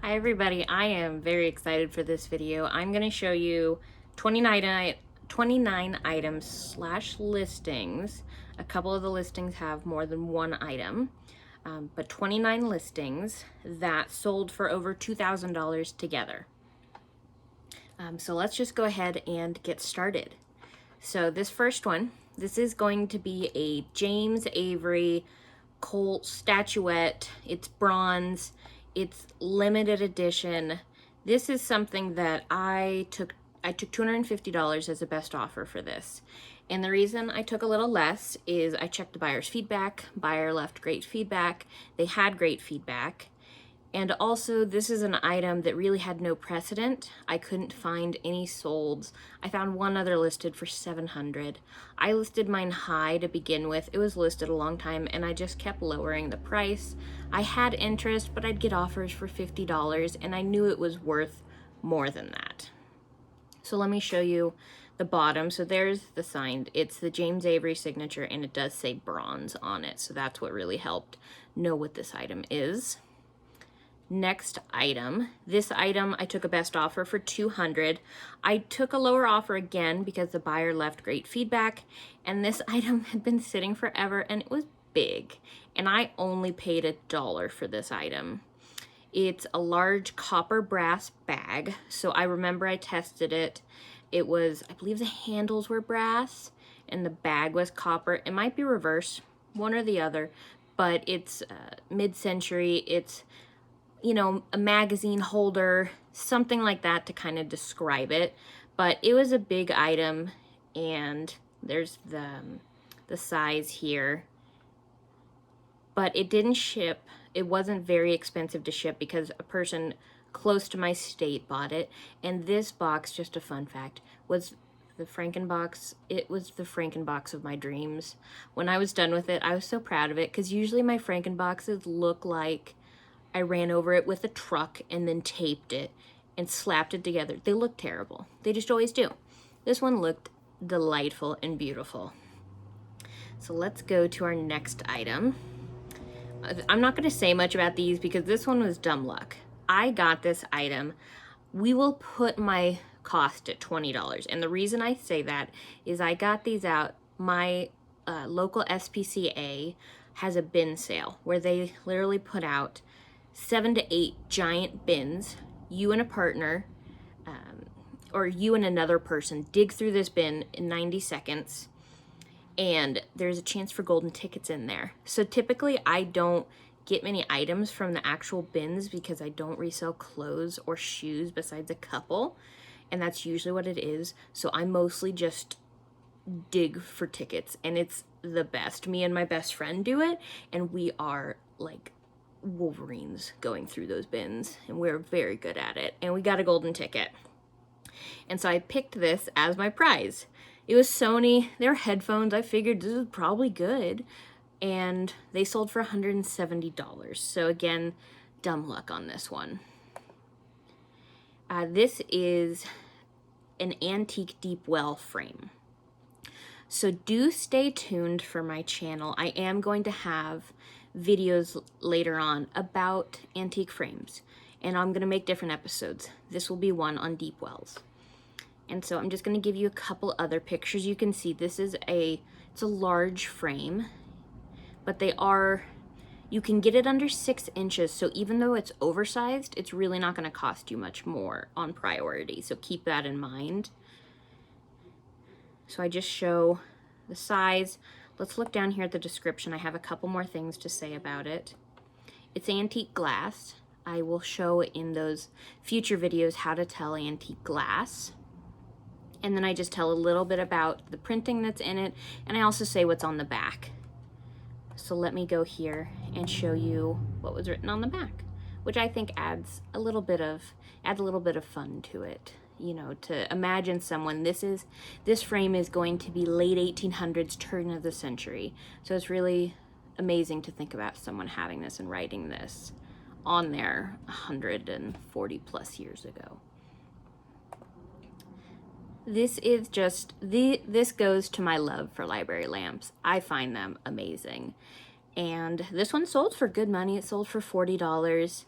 Hi everybody, I am very excited for this video. I'm going to show you 29 items slash listings. A couple of the listings have more than one item, but 29 listings that sold for over $2,000 together. So let's just go ahead and get started. So this first one, this is going to be a James Avery Colt statuette. It's bronze. It's limited edition. This is something that I took $250 as the best offer for this. And the reason I took a little less is I checked the buyer's feedback. Buyer left great feedback. They had great feedback. And also, this is an item that really had no precedent. I couldn't find any solds. I found one other listed for $700. I listed mine high to begin with. It was listed a long time, and I just kept lowering the price. I had interest, but I'd get offers for $50, and I knew it was worth more than that. So let me show you the bottom. So there's the sign. It's the James Avery signature, and it does say bronze on it. So that's what really helped know what this item is. Next item, this item I took a best offer for $200. I took a lower offer again because the buyer left great feedback, and this item had been sitting forever and it was big, and I only paid $1 for this item. It's a large copper brass bag. So I remember I tested it. It was, I believe the handles were brass and the bag was copper. It might be reverse, one or the other, but it's mid-century. It's, you know, a magazine holder, something like that to kind of describe it. But it was a big item, and there's the size here. But it didn't ship. It wasn't very expensive to ship because a person close to my state bought it. And this box, just a fun fact, was the Frankenbox. It was the Frankenbox of my dreams. When I was done with it, I was so proud of it because usually my Frankenboxes look like I ran over it with a truck and then taped it and slapped it together. They look terrible. They just always do. This one looked delightful and beautiful. So let's go to our next item. I'm not going to say much about these because this one was dumb luck. I got this item. We will put my cost at $20. And the reason I say that is I got these out. My local SPCA has a bin sale where they literally put out 7 to 8 giant bins. You and a partner, or you and another person, dig through this bin in 90 seconds, and there's a chance for golden tickets in there. So typically I don't get many items from the actual bins because I don't resell clothes or shoes besides a couple, and that's usually what it is. So I mostly just dig for tickets, and it's the best. Me and my best friend do it, and we are like Wolverines going through those bins, and we're very good at it, and we got a golden ticket. And so I picked this as my prize. It was Sony. They're headphones. I figured this is probably good, and they sold for $170. So again, dumb luck on this one. This is an antique deep well frame. So do stay tuned for my channel. I am going to have videos later on about antique frames, and I'm going to make different episodes. This will be one on deep wells. And so I'm just going to give you a couple other pictures. You can see this is it's a large frame, but you can get it under 6 inches. So even though it's oversized, it's really not going to cost you much more on priority. So keep that in mind. So I just show the size. Let's look down here at the description. I have a couple more things to say about it. It's antique glass. I will show in those future videos how to tell antique glass. And then I just tell a little bit about the printing that's in it, and I also say what's on the back. So let me go here and show you what was written on the back, which I think adds a little bit of fun to it. You know, to imagine someone, this frame is going to be late 1800s, turn of the century. So it's really amazing to think about someone having this and writing this on there 140 plus years ago. This is just, this goes to my love for library lamps. I find them amazing. And this one sold for good money. It sold for $40.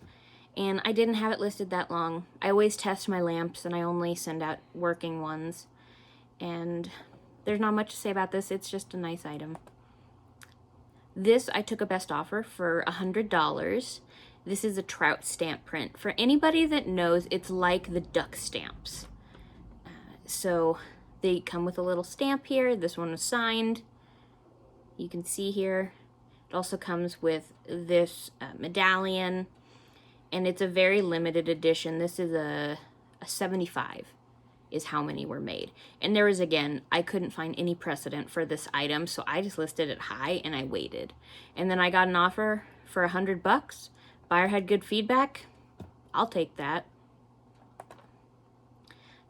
and I didn't have it listed that long. I always test my lamps and I only send out working ones, and there's not much to say about this. It's just a nice item. This I took a best offer for $100. This is a trout stamp print. For anybody that knows, it's like the duck stamps. So they come with a little stamp here. This one was signed. You can see here. It also comes with this medallion, and it's a very limited edition. This is a 75 is how many were made. And there was, again, I couldn't find any precedent for this item, so I just listed it high and I waited. And then I got an offer for $100. Buyer had good feedback. I'll take that.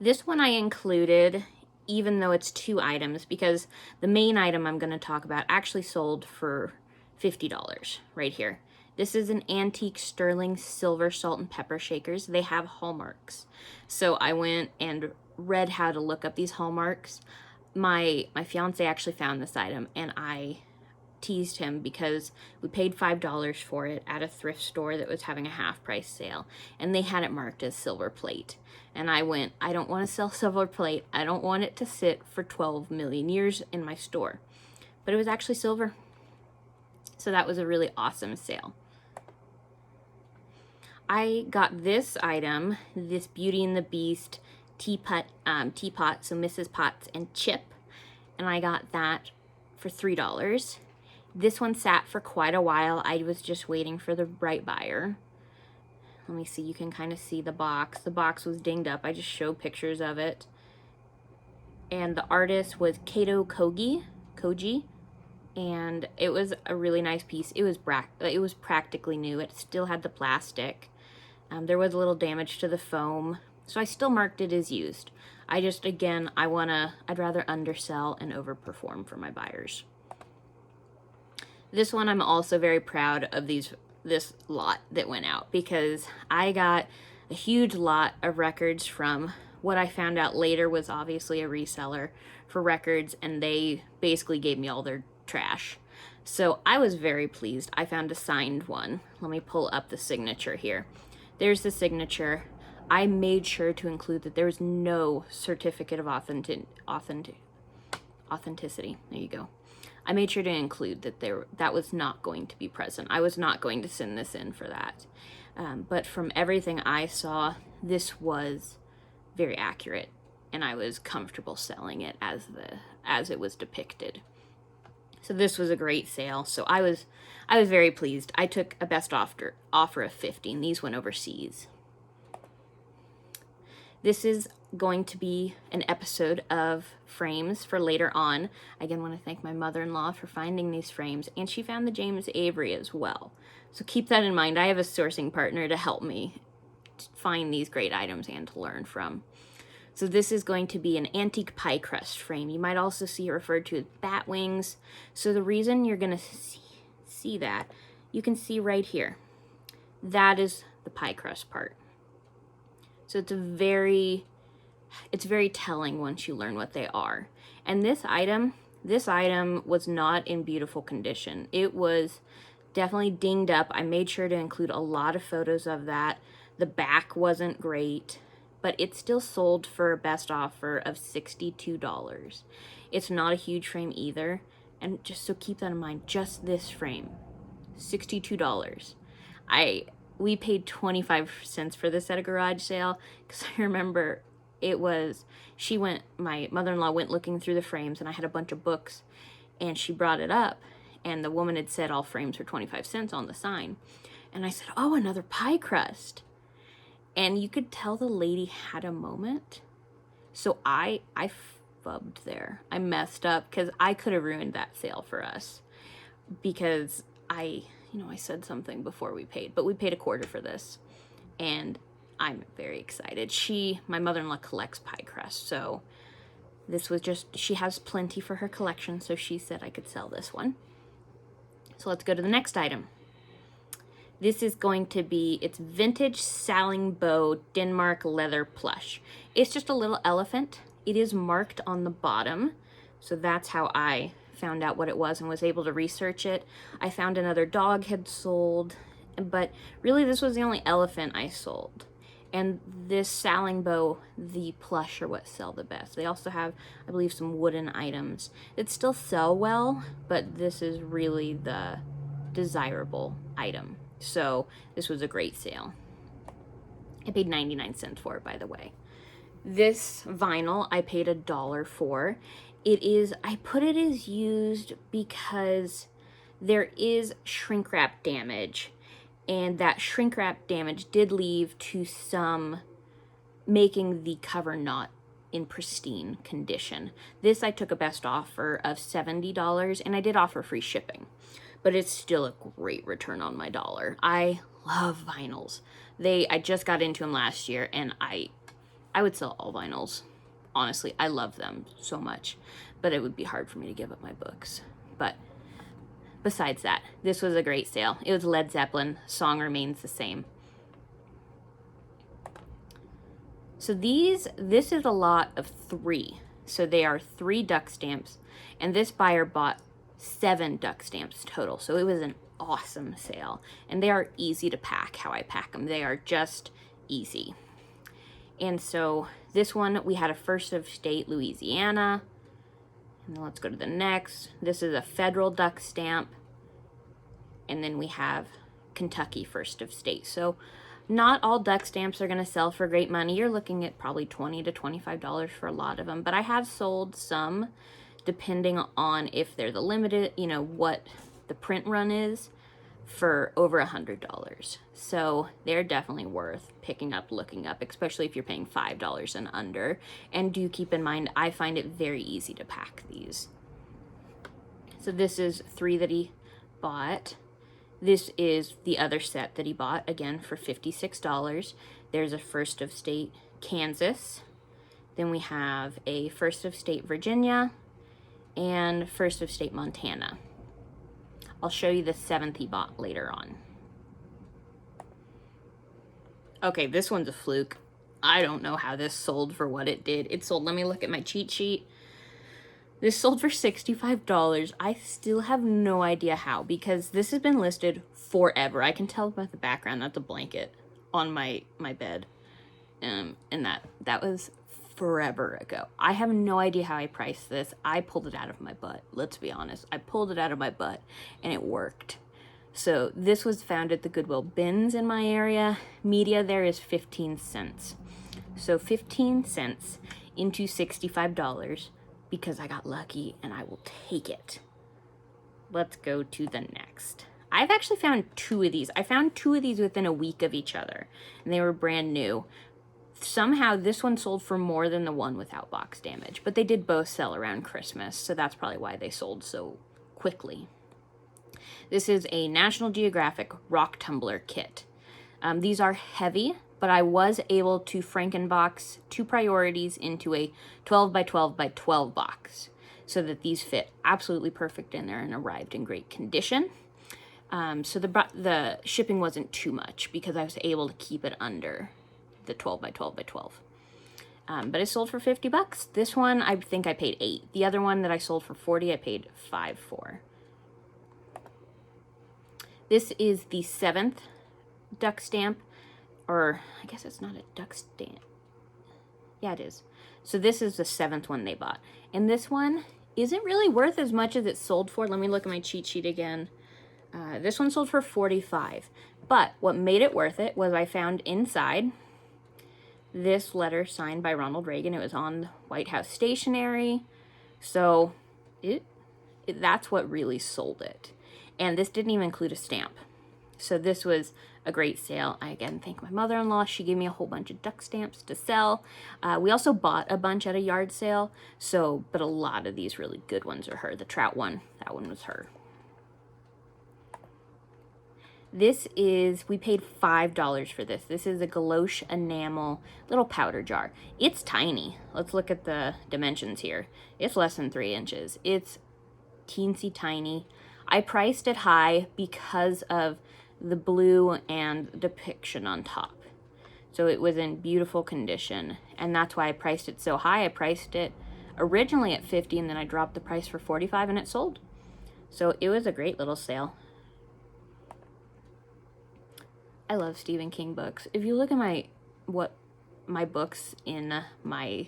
This one I included, even though it's 2 items, because the main item I'm going to talk about actually sold for $50 right here. This is an antique sterling silver salt and pepper shakers. They have hallmarks. So I went and read how to look up these hallmarks. My fiance actually found this item, and I teased him because we paid $5 for it at a thrift store that was having a half price sale, and they had it marked as silver plate. And I went, I don't want to sell silver plate. I don't want it to sit for 12 million years in my store. But it was actually silver. So that was a really awesome sale. I got this item, this Beauty and the Beast teapot, so Mrs. Potts and Chip, and I got that for $3. This one sat for quite a while. I was just waiting for the right buyer. Let me see, you can kind of see the box. The box was dinged up. I just show pictures of it. And the artist was Kato Koji, and it was a really nice piece. It was practically new. It still had the plastic. There was a little damage to the foam, so I still marked it as used. I just, again, I'd rather undersell and overperform for my buyers. This one I'm also very proud of this lot that went out, because I got a huge lot of records from what I found out later was obviously a reseller for records, and they basically gave me all their trash. So I was very pleased. I found a signed one. Let me pull up the signature here. There's the signature. I made sure to include that there was no certificate of authenticity. There you go. I made sure to include that that was not going to be present. I was not going to send this in for that. But from everything I saw, this was very accurate, and I was comfortable selling it as it was depicted. So this was a great sale. So I was very pleased. I took a best offer of $50, and these went overseas. This is going to be an episode of frames for later on. I again want to thank my mother-in-law for finding these frames, and she found the James Avery as well. So keep that in mind. I have a sourcing partner to help me find these great items and to learn from. So this is going to be an antique pie crust frame. You might also see it referred to as bat wings. So the reason you're going to see that, you can see right here. That is the pie crust part. So it's very telling once you learn what they are. And this item was not in beautiful condition. It was definitely dinged up. I made sure to include a lot of photos of that. The back wasn't great, but it still sold for a best offer of $62. It's not a huge frame either. And just so keep that in mind, just this frame, $62. We paid 25 cents for this at a garage sale, because I remember my mother-in-law went looking through the frames, and I had a bunch of books, and she brought it up, and the woman had said all frames were 25 cents on the sign. And I said, oh, another pie crust. And you could tell the lady had a moment. So I fubbed there. I messed up, because I could have ruined that sale for us, because I said something before we paid, but we paid $25 for this, and I'm very excited. My mother-in-law collects pie crust, so this was she has plenty for her collection, so she said I could sell this one. So let's go to the next item. This is going to be, it's vintage Salingbo Denmark leather plush. It's just a little elephant. It is marked on the bottom, so that's how I found out what it was and was able to research it. I found another dog had sold but really this was the only elephant I sold. And this saling bow, the plush are what sell the best. They also have, I believe, some wooden items that still sell well, but this is really the desirable item. So this was a great sale. I paid 99 cents for it, by the way. This vinyl I paid $1 for. It is, I put it as used because there is shrink wrap damage, and that shrink wrap damage did lead to some making the cover not in pristine condition. This I took a best offer of $70, and I did offer free shipping, but it's still a great return on my dollar. I love vinyls. I just got into them last year, and I would sell all vinyls. Honestly, I love them so much, but it would be hard for me to give up my books. But besides that, this was a great sale. It was Led Zeppelin. Song remains the same. So this is a lot of 3. So they are 3 duck stamps, and this buyer bought 7 duck stamps total. So it was an awesome sale, and they are easy to pack how I pack them. They are just easy. And so this one, we had a first of state Louisiana. And then let's go to the next. This is a federal duck stamp. And then we have Kentucky first of state. So not all duck stamps are going to sell for great money. You're looking at probably $20 to $25 for a lot of them. But I have sold some, depending on if they're the limited, what the print run is, for over $100. So they're definitely worth picking up, looking up, especially if you're paying $5 and under. And do keep in mind, I find it very easy to pack these. So this is 3 that he bought. This is the other set that he bought, again, for $56. There's a first of state Kansas. Then we have a first of state Virginia and first of state Montana. I'll show you the 7th he bought later on. Okay, this one's a fluke. I don't know how this sold for what it did. It sold, let me look at my cheat sheet. This sold for $65. I still have no idea how, because this has been listed forever. I can tell by the background, that's a blanket on my bed. And that was forever ago. I have no idea how I priced this. I pulled it out of my butt. Let's be honest. I pulled it out of my butt and it worked. So this was found at the Goodwill bins in my area. Media there is 15 cents. So 15 cents into $65 because I got lucky and I will take it. Let's go to the next. I've actually found 2 of these. I found 2 of these within a week of each other and they were brand new. Somehow this one sold for more than the one without box damage, but they did both sell around Christmas, so that's probably why they sold so quickly. This is a National Geographic rock tumbler kit. These are heavy, but I was able to Frankenbox 2 priorities into a 12 by 12 by 12 box so that these fit absolutely perfect in there and arrived in great condition. So the shipping wasn't too much because I was able to keep it under the 12 by 12 by 12. But it sold for $50. This one, I think I paid $8. The other one that I sold for $40, I paid $5 for. This is the 7th duck stamp, or I guess it's not a duck stamp. Yeah, it is. So this is the 7th one they bought. And this one isn't really worth as much as it sold for. Let me look at my cheat sheet again. This one sold for $45. But what made it worth it was I found inside this letter signed by Ronald Reagan. It was on White House stationery. So that's what really sold it. And this didn't even include a stamp. So this was a great sale. I again thank my mother-in-law. She gave me a whole bunch of duck stamps to sell. We also bought a bunch at a yard sale. But a lot of these really good ones are her. The trout one, that one was her. This is, we paid $5 for this. This is a galoche enamel little powder jar. It's tiny. Let's look at the dimensions here. It's less than 3 inches. It's teensy tiny. I priced it high because of the blue and depiction on top. So it was in beautiful condition, and that's why I priced it so high. I priced it originally at $50, and then I dropped the price for $45, and it sold. So it was a great little sale. I love Stephen King books. If you look at my books in my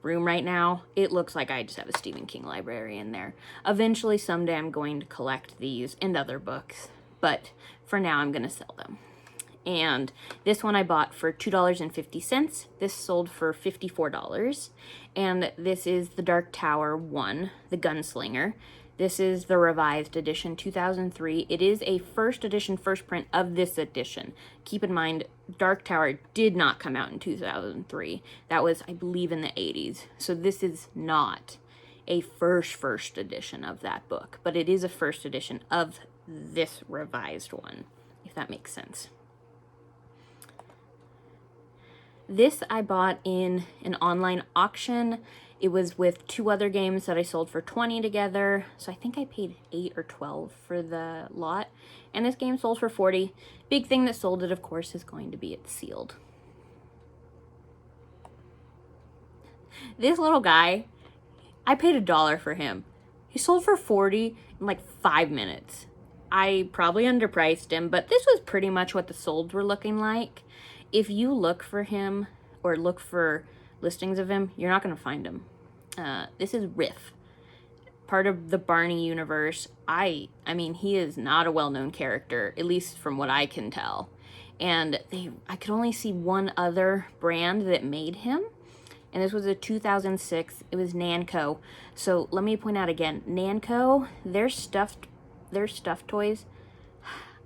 room right now, it looks like I just have a Stephen King library in there. Eventually, someday, I'm going to collect these and other books, but for now, I'm going to sell them. And this one I bought for $2.50. This sold for $54. And this is the Dark Tower 1, the Gunslinger. This is the revised edition, 2003. It is a first edition, first print of this edition. Keep in mind, Dark Tower did not come out in 2003. That was, I believe, in the 80s. So this is not a first edition of that book, but it is a first edition of this revised one, if that makes sense. This I bought in an online auction. It was with 2 other games that I sold for $20 together. So I think I paid $8 or $12 for the lot. And this game sold for $40. Big thing that sold it, of course, is going to be it's sealed. This little guy, I paid $1 for him. He sold for $40 in like 5 minutes. I probably underpriced him, but this was pretty much what the solds were looking like. If you look for him or look for listings of him, you're not going to find him. This is Riff, part of the Barney universe. I mean, he is not a well-known character, at least from what I can tell. And I could only see one other brand that made him, and this was a 2006. It was Namco. So let me point out again, Namco, their stuffed toys,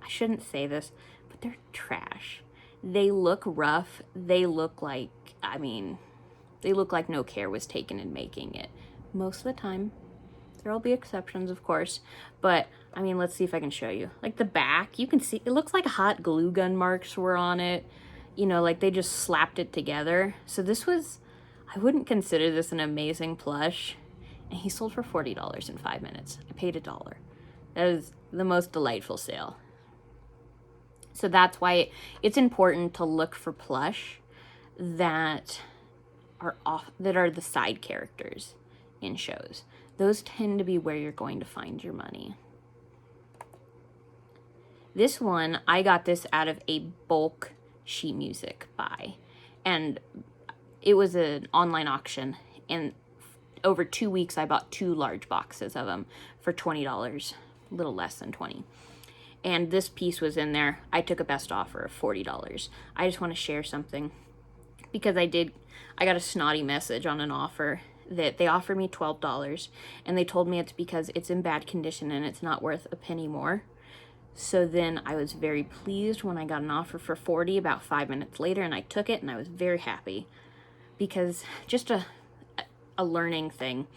I shouldn't say this, but they're trash. They look rough. They look like, they look like no care was taken in making it. Most of the time. There'll be exceptions, of course. But, let's see if I can show you. Like the back, you can see, it looks like hot glue gun marks were on it. Like they just slapped it together. So this was, I wouldn't consider this an amazing plush. And he sold for $40 in 5 minutes. I paid $1. That is the most delightful sale. So that's why it's important to look for plush that are the side characters in shows. Those tend to be where you're going to find your money. This one, I got this out of a bulk sheet music buy. And it was an online auction. And over 2 weeks, I bought 2 large boxes of them for $20, a little less than $20. And this piece was in there. I took a best offer of $40. I just want to share something because I got a snotty message on an offer that they offered me $12 and they told me it's because it's in bad condition and it's not worth a penny more. So then I was very pleased when I got an offer for $40 about 5 minutes later, and I took it and I was very happy because just a learning thing.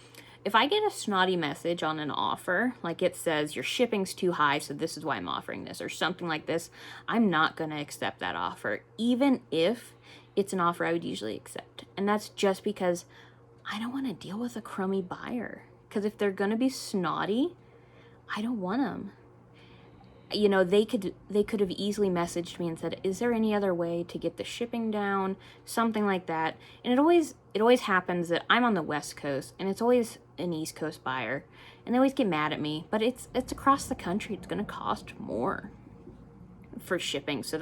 If I get a snotty message on an offer, like it says your shipping's too high, so this is why I'm offering this, or something like this, I'm not going to accept that offer, even if it's an offer I would usually accept. And that's just because I don't want to deal with a crummy buyer. Because if they're going to be snotty, I don't want them. They could have easily messaged me and said, is there any other way to get the shipping down? Something like that. And it always happens that I'm on the West Coast and it's always an East Coast buyer. And they always get mad at me, but it's across the country. It's going to cost more for shipping. So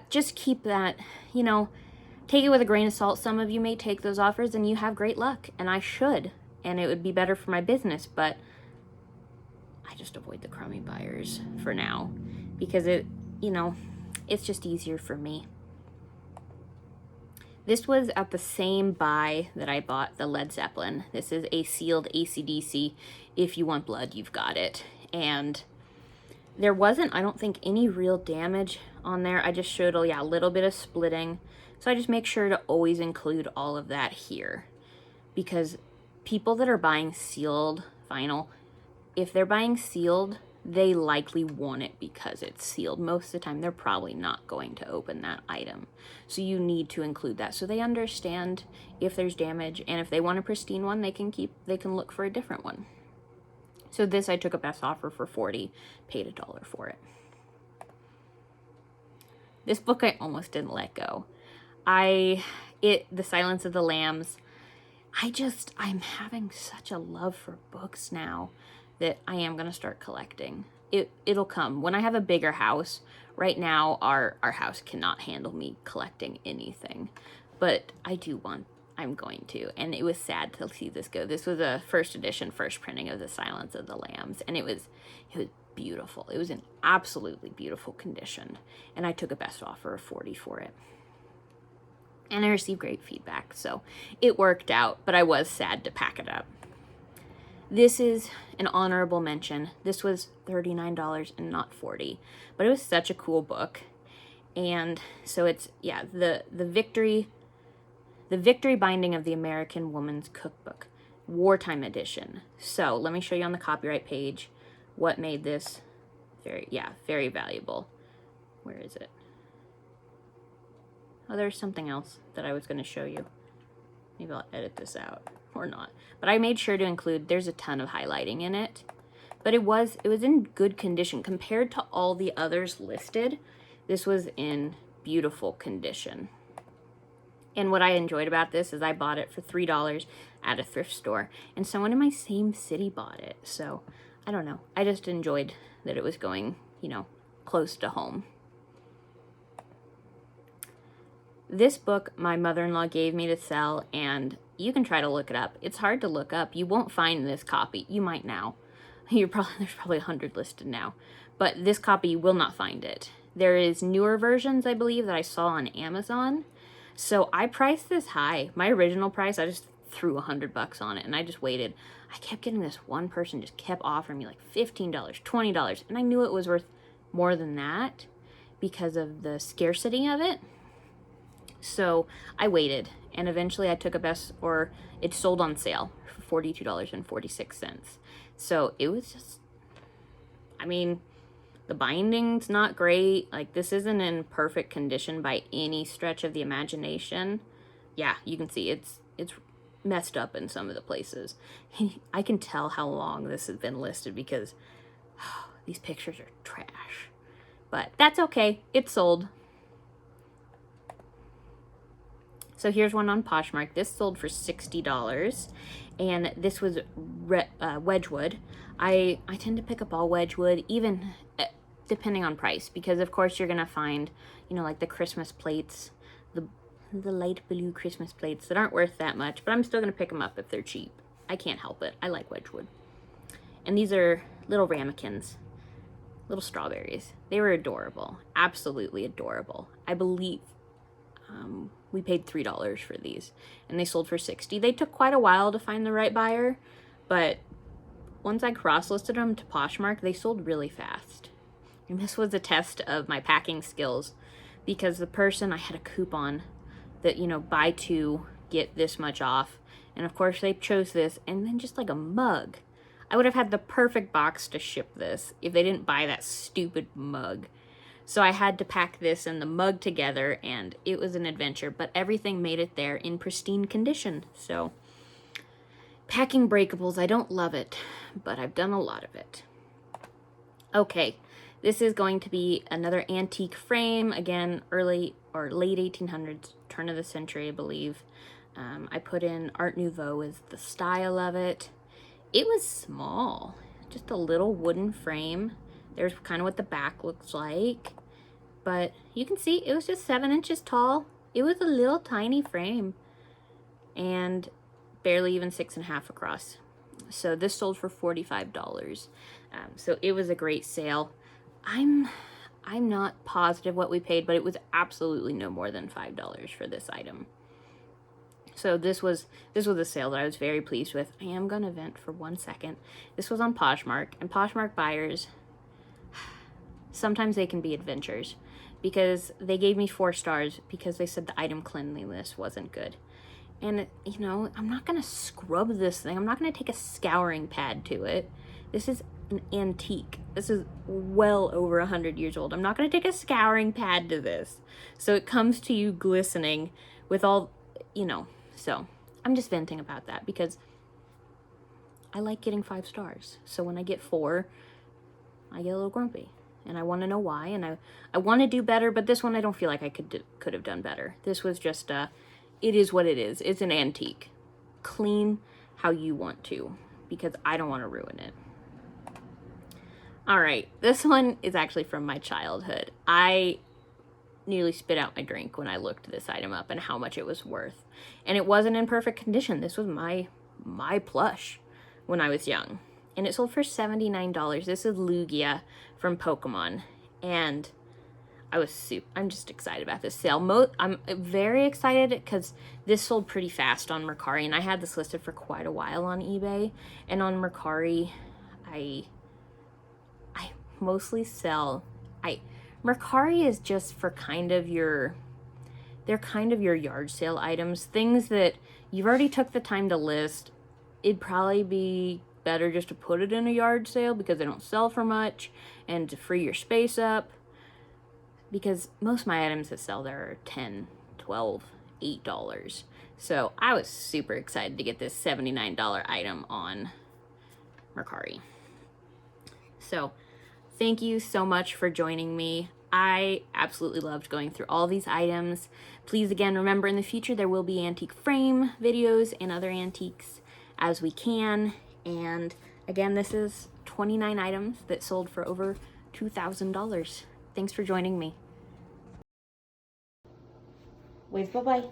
just keep that, take it with a grain of salt. Some of you may take those offers and you have great luck, and I should, and it would be better for my business, but I just avoid the crummy buyers for now because it's just easier for me. This was at the same buy that I bought the Led Zeppelin. This is a sealed AC/DC. If you want blood, you've got it. And there wasn't, I don't think, any real damage on there. I just showed a little bit of splitting. So I just make sure to always include all of that here. Because people that are buying sealed vinyl, if they're buying sealed, they likely want it because it's sealed. Most of the time, they're probably not going to open that item. So you need to include that so they understand if there's damage, and if they want a pristine one, they can look for a different one. So this I took a best offer for $40, paid $1 for it. This book I almost didn't let go. The Silence of the Lambs. I'm having such a love for books now that I am going to start collecting. it'll come. When I have a bigger house, right now our house cannot handle me collecting anything. But I'm going to. And it was sad to see this go. This was a first edition, first printing of The Silence of the Lambs, and it was beautiful. It was in absolutely beautiful condition. And I took a best offer of 40 for it. And I received great feedback, so it worked out, but I was sad to pack it up. This is an honorable mention. This was $39 and not $40, but it was such a cool book. And so it's, yeah, the victory binding of the American Woman's Cookbook, wartime edition. So let me show you on the copyright page what made this very valuable. Where is it? Oh, there's something else that I was going to show you. Maybe I'll edit this out or not. But I made sure to include, there's a ton of highlighting in it. But it was in good condition. Compared to all the others listed, this was in beautiful condition. And what I enjoyed about this is I bought it for $3 at a thrift store. And someone in my same city bought it. So, I don't know. I just enjoyed that it was going, close to home. This book my mother-in-law gave me to sell, and you can try to look it up. It's hard to look up. You won't find this copy. You might now. There's probably 100 listed now. But this copy, you will not find it. There is newer versions, I believe, that I saw on Amazon. So I priced this high. My original price, I just threw $100 on it, and I just waited. I kept getting this one person just kept offering me like $15, $20, and I knew it was worth more than that because of the scarcity of it. So I waited, and eventually I took it sold on sale for $42.46. So it was just, the binding's not great. Like, this isn't in perfect condition by any stretch of the imagination. Yeah, you can see it's messed up in some of the places. I can tell how long this has been listed because these pictures are trash. But that's okay. It's sold. So here's one on Poshmark. This sold for $60, and this was Wedgwood. I tend to pick up all Wedgwood, even depending on price, because of course you're gonna find, like the Christmas plates, the light blue Christmas plates that aren't worth that much, but I'm still gonna pick them up if they're cheap. I can't help it. I like Wedgwood. And these are little ramekins, little strawberries. They were adorable, absolutely adorable. I believe we paid $3 for these, and they sold for $60. They took quite a while to find the right buyer, but once I cross-listed them to Poshmark, they sold really fast. And this was a test of my packing skills, because the person, I had a coupon that, buy two, get this much off. And of course they chose this, and then just like a mug. I would have had the perfect box to ship this if they didn't buy that stupid mug. So I had to pack this and the mug together, and it was an adventure, but everything made it there in pristine condition. So packing breakables, I don't love it, but I've done a lot of it. Okay, this is going to be another antique frame, again, early or late 1800s, turn of the century, I believe. I put in Art Nouveau as the style of it. It was small, just a little wooden frame. There's kind of what the back looks like. But you can see it was just 7 inches tall. It was a little tiny frame. And barely even 6.5 across. So this sold for $45. So it was a great sale. I'm not positive what we paid, but it was absolutely no more than $5 for this item. So this was a sale that I was very pleased with. I am going to vent for 1 second. This was on Poshmark, and Poshmark buyers, sometimes they can be adventures, because they gave me 4 stars because they said the item cleanliness wasn't good. And, I'm not going to scrub this thing. I'm not going to take a scouring pad to it. This is an antique. This is well over 100 years old. I'm not going to take a scouring pad to this. So it comes to you glistening with all, So I'm just venting about that because I like getting 5 stars. So when I get 4, I get a little grumpy. And I want to know why. And I want to do better, but this one I don't feel like I could have done better. This was just it is what it is. It's an antique. Clean how you want to, because I don't want to ruin it. All right, this one is actually from my childhood. I nearly spit out my drink when I looked this item up and how much it was worth. And it wasn't in perfect condition. This was my plush when I was young. And it sold for $79. This is Lugia from Pokemon. And I'm just excited about this sale. I'm very excited because this sold pretty fast on Mercari, and I had this listed for quite a while on eBay. And on Mercari, I mostly sell, Mercari is just for they're kind of your yard sale items, things that you've already took the time to list. It'd probably be better just to put it in a yard sale because they don't sell for much, and to free your space up, because most of my items that sell there are $10, $12, $8. So I was super excited to get this $79 item on Mercari. So thank you so much for joining me. I absolutely loved going through all these items. Please, again, remember in the future there will be antique frame videos and other antiques as we can. And again, this is 29 items that sold for over $2,000. Thanks for joining me. Wave bye-bye.